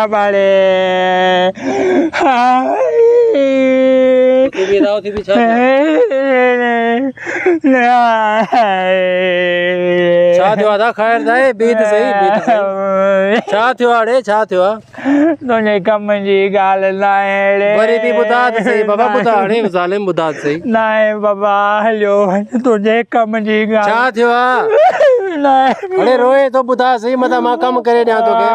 ना पड़े टीवी दाओ टीवी छा थियो आदा खैर दाए बीत सही छा थियो आड़े छा थियो तुझे कम जी गाल नाहे वरी भी बुधा सही बाबा बुधा आड़े ज़ालिम बुधा सही नाहे बाबा हलियो तुझे कम जी गाल छा थियो अरे रोए तो बुधा सही मता मां कम करे दियां तोखे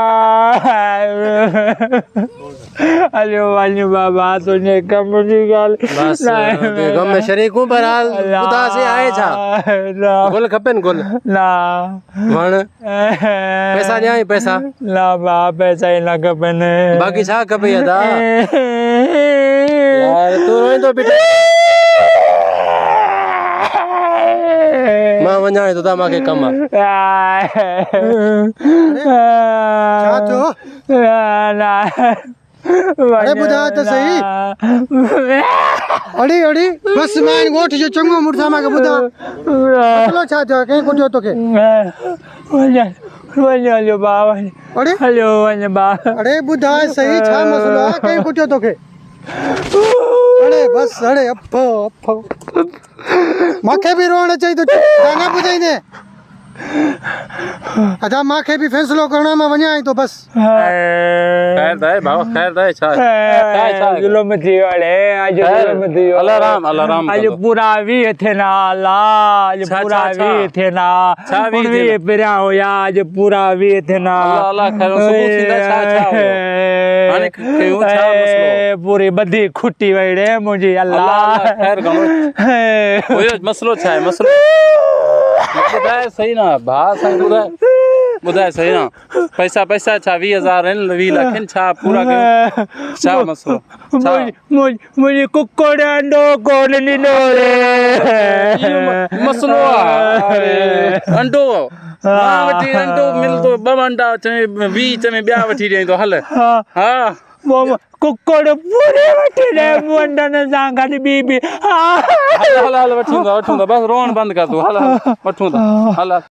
हलियो वञ बाबा तुझे कम जी गाल बस गम में शरीक हूं बहरहाल बुधा से आए छा गुल खपन गुल ना वण पैसा ॾियां पैसा ना बा पैसा ही ना खपन बाकी छा खपे अदा यार तू रोईंदो बेटा मां वञा तो ता मांखे कम छा थियो ना अरे बुधा तो सही अड़ी अड़ी बस मान गोठ जो चंगो मुर्सा मां के बुधा चलो छा थियो के कुटियो तोखे हलियो बा अरे हलियो वञ बा अरे बुधा सही छा मसलो है के कुटियो तोखे अरे बस अरे अफो अफो माखे भी रोण चाहिए तो गाना बुझाइने अच्छा माखे भी फैसलो करना में वञा तो बस खैर दाए भाव खैर दाए छा जुलम थी वाले आज जुलम थी अलाराम आज पूरा भी थे ना आज पूरा भी थे ना भी पिरा होया आज पूरा भी थे ना अल्लाह खैर सुबह सीधा छा हाने कयो छा मसलो पूरी बधी खुटी वईड़े मुजी अल्लाह खैर गमो ओयो मसलो छा है मसलो बुधाए सही ना भा संग बुधाए सही ना पैसा पैसा छा 20,000 इन 20 लाख छा पूरा कयो छा मसलो मुझे कुक्कड़ अंडो कोन ॾिनो रे मसलो अरे अंडो मां वठी अंडो मिलतो ब अंडा चए 20 चए ॿिया वठी ॾेई तो हल हा कुक्कड़ पूरे वठी ॾे अंडन सां गॾु ॿी हल वठूंदा बस रोण बंद कर तू हल वठूंदा हल